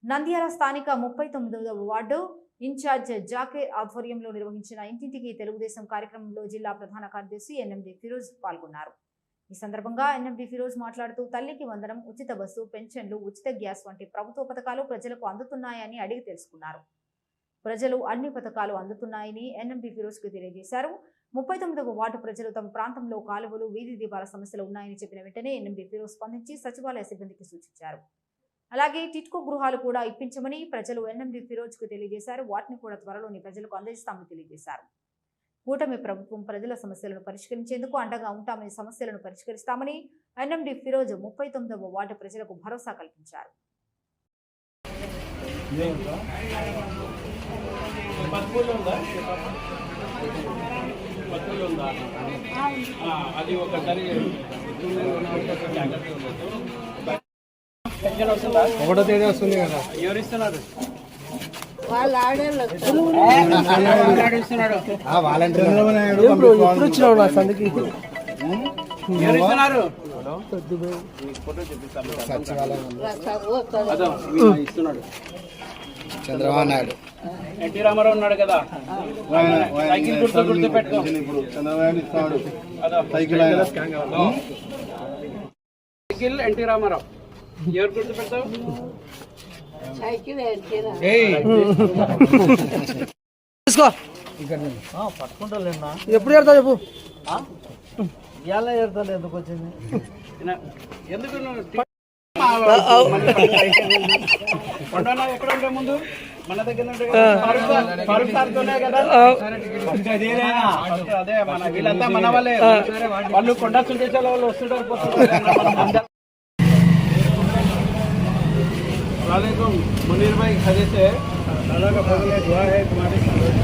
నంద్యాల స్థానిక 39వ ward incharge Zakir ఆధ్వర్యంలో నిర్వహించిన ఇంటింటికి తెలుగుదేశం కార్యక్రమంలో జిల్లా ప్రధాన కార్యదర్శి ఎన్ఎండి ఫిరోజ్ పాల్గొన్నారు. ఈ సందర్భంగా ఎన్ఎండి ఫిరోజ్ మాట్లాడుతూ తల్లికి వందనం, ఉచిత బస్సు, పెన్షన్లు, ఉచిత గ్యాస్ వంటి ప్రభుత్వ పథకాలు ప్రజలకు అందుతున్నాయని అడిగి తెలుసుకున్నారు. ప్రజలు అన్ని పథకాలు అందుతున్నాయని ఎన్ఎండి ఫిరోజ్ కు తెలియజేశారు. 39వ వార్డు ప్రజలు తమ ప్రాంతంలో కాలువలు, వీధి దీపాల సమస్యలు ఉన్నాయని చెప్పిన వెంటనే ఎన్ఎండి ఫిరోజ్ స్పందించి సచివాలయ సిబ్బందికి సూచించారు. అలాగే టిట్కో గృహాలు కూడా ఇప్పించమని ప్రజలు ఎన్ఎండి ఫిరోజ్ కు తెలియజేశారు. వాటిని కూడా త్వరలోని ప్రజలకు అందజేస్తామని తెలియజేశారు. కూటమి ప్రభుత్వం ప్రజల సమస్యలను పరిష్కరించేందుకు అండగా ఉంటామని, సమస్యలను పరిష్కరిస్తామని ఎన్ఎండి ఫిరోజ్ 39వ వార్డు ప్రజలకు భరోసా కల్పించారు. ఒకటో తేదీ వస్తుంది కదా, ఎవరు ఇస్తున్నారు? చంద్రబాబు నాయుడు, ఎన్టీ రామారావు ఉన్నాడు కదా, సైకిల్ గుర్తు పెట్టుకో. సైకిల్ ఎన్టీ రామారావు ఎవరు గుర్తు పెడతావు? ఎప్పుడు ఏడతావు చెప్పు. ఎలా ఏడతావు? ఎందుకు వచ్చింది? ఎందుకు ఎక్కడ ఉండే ముందు మన దగ్గర ఫారూక్ సార్తోనే కదా. అదే మన వీళ్ళంతా మన వాళ్ళే. వాళ్ళు కొండ సుందేశాల వాళ్ళు వస్తుంటారు, పోతుంటారు. वालेकुम मुनीर भाई, खड़े से अल्लाह का फजल है, दुआ है तुम्हारी।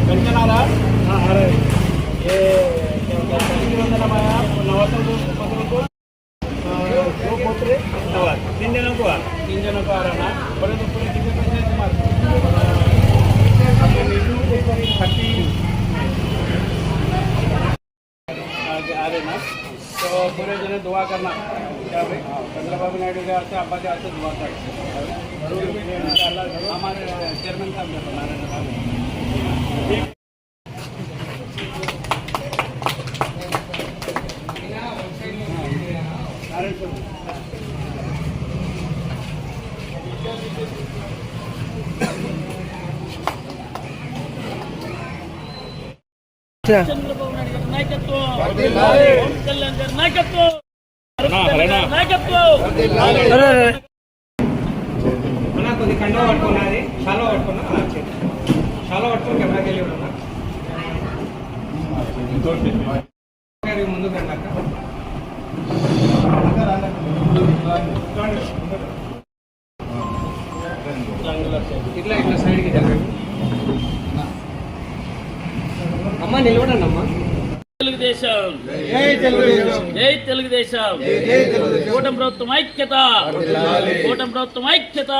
पेंशन आ रहा? हाँ आ रहा है। ये नवासों को 2 पोतरे 3 जनों को आ रहा ना, बड़े तो पूरे कितने पैसे तुम्हारे 30 आ रहे ना, तो पूरे जने दुआ करना। क्या भाई चंद्रबाबू नायडू के हाथ से, अब्बा के हाथ से दुआ कर हमारे चेयरमैन साहब ने चंद्रबाबु नायडू नायकत्व, कल्याण नायकत्व, కొద్ది కండ పట్టుకున్నది, షాలో పట్టుకున్నా, షాలో పట్టుకుని కెమెరాకి వెళ్ళి ఉన్నా ముందు కన్నాక ఇట్లా ఇట్లా సైడ్కి జరగండి అమ్మా, నిలబడండి అమ్మా. తెలుగుదేశం, జై తెలుగుదేశం, కూటమి ప్రభుత్వం ఐక్యత, కూటమి ప్రభుత్వం ఐక్యత,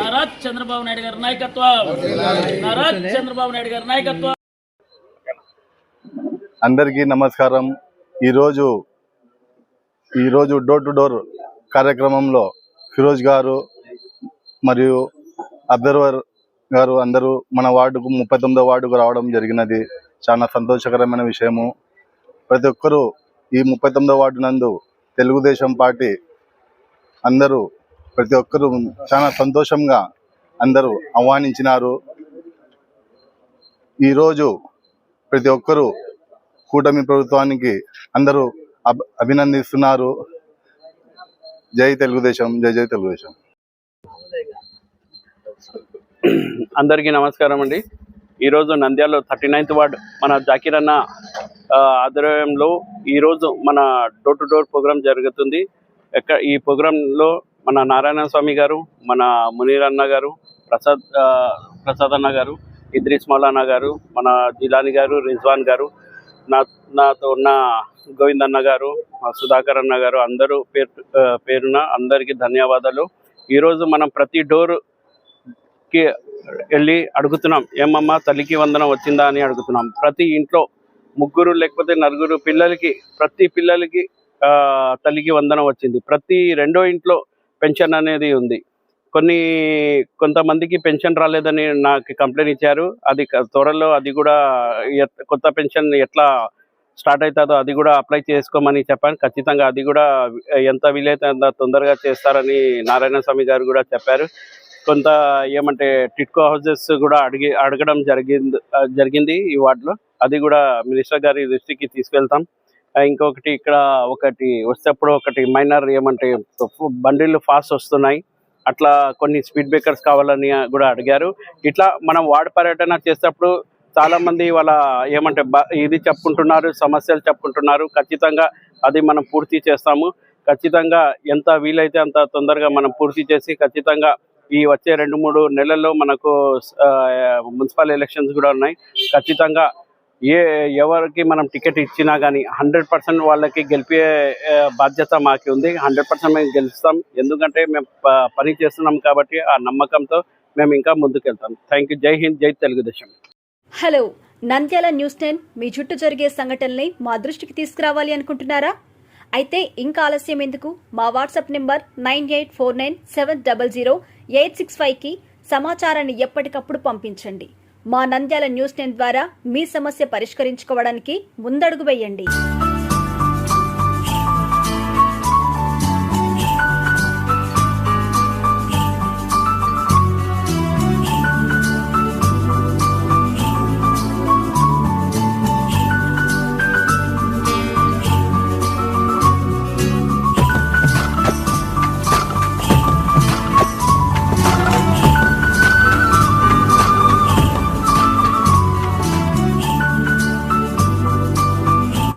నారా చంద్రబాబు నాయుడు గారి నాయకత్వం, నారా చంద్రబాబు నాయుడు గారి నాయకత్వం. అందరికీ నమస్కారం. ఈరోజు డోర్ టు డోర్ కార్యక్రమంలో ఫిరోజ్ గారు మరియు అబ్జర్వర్ గారు అందరూ మన వార్డుకు 39వ వార్డుకు రావడం జరిగినది. చాలా సంతోషకరమైన విషయము. ప్రతి ఒక్కరూ ఈ 39వ వార్డు నందు తెలుగుదేశం పార్టీ అందరూ ప్రతి ఒక్కరూ చాలా సంతోషంగా అందరూ ఆహ్వానించినారు. ఈరోజు ప్రతి ఒక్కరూ కూటమి ప్రభుత్వానికి అందరూ అభినందిస్తున్నారు. జై తెలుగుదేశం, జై జై తెలుగుదేశం. అందరికీ నమస్కారం అండి. ఈరోజు నంద్యాలలో 39th వార్డ్ మన జాకీర్ అన్న ఆధ్వర్యంలో ఈరోజు మన డోర్ టు డోర్ ప్రోగ్రాం జరుగుతుంది. ఈ ప్రోగ్రాంలో మన నారాయణ స్వామి గారు, మన మునీర్ అన్న గారు, ప్రసాద్ అన్న గారు, ఇద్రీస్ మౌలానా గారు, మన జిలాని గారు, రిజ్వాన్ గారు, నాతో ఉన్న గోవింద్ అన్న గారు, సుధాకర్ అన్న గారు, అందరూ పేరున అందరికీ ధన్యవాదాలు. ఈరోజు మనం ప్రతి డోర్కి వెళ్ళి అడుగుతున్నాం, ఏమమ్మా తల్లికి వందనం వచ్చిందా అని అడుగుతున్నాం. ప్రతి ఇంట్లో 3 లేకపోతే 4 పిల్లలకి, ప్రతి పిల్లలకి తల్లికి వందనం వచ్చింది. ప్రతి రెండో ఇంట్లో పెన్షన్ అనేది ఉంది. కొంతమందికి పెన్షన్ రాలేదని నాకు కంప్లైంట్ ఇచ్చారు. అది త్వరలో అది కూడా కొత్త పెన్షన్ ఎట్లా స్టార్ట్ అవుతుందో అది కూడా అప్లై చేసుకోమని చెప్పాను. ఖచ్చితంగా అది కూడా ఎంత వీలైతే అంత తొందరగా చేస్తారని నారాయణ స్వామి గారు కూడా చెప్పారు. కొంత ఏమంటే టిట్కో హౌసెస్ కూడా అడగడం జరిగింది ఈ వార్డులో. అది కూడా మినిస్టర్ గారి దృష్టికి తీసుకెళ్తాం. ఇంకొకటి ఇక్కడ వచ్చేటప్పుడు మైనర్ ఏమంటే బండిలు ఫాస్ట్ వస్తున్నాయి, అట్లా కొన్ని స్పీడ్ బ్రేకర్స్ కావాలని కూడా అడిగారు. ఇట్లా మనం వార్డు పర్యటన చేసేటప్పుడు చాలా మంది వాళ్ళ ఏమంటే ఇది చెప్పుకుంటున్నారు, సమస్యలు చెప్పుకుంటున్నారు. ఖచ్చితంగా అది మనం పూర్తి చేస్తాము. ఖచ్చితంగా ఎంత వీలైతే అంత తొందరగా మనం పూర్తి చేసి ఖచ్చితంగా ఈ వచ్చే 2-3 నెలల్లో మనకు మున్సిపల్ ఎలక్షన్స్ కూడా ఉన్నాయి. ఖచ్చితంగా ఎవరికి మనం టికెట్ ఇచ్చినా కానీ 100% వాళ్ళకి గెలిపే బాధ్యత మాకు ఉంది. 100% మేము గెలుస్తాం. ఎందుకంటే మేము పని చేస్తున్నాం కాబట్టి ఆ నమ్మకంతో మేము ఇంకా ముందుకెళ్తాం. Thank you. Jai Hind, Jai Telugudesam. Hello, Nandyala news 10 మీ చుట్టూ జరిగే సంఘటనల్ని మా దృష్టికి తీసుకురావాలి అనుకుంటున్నారా? అయితే ఇంకా ఆలస్యం ఎందుకు? మా వాట్సాప్ నెంబర్ 9849700865కి సమాచారాన్ని ఎప్పటికప్పుడు పంపించండి. మా నంద్యాల న్యూస్ 10 ద్వారా మీ సమస్య పరిష్కరించుకోవడానికి ముందడుగు వేయండి.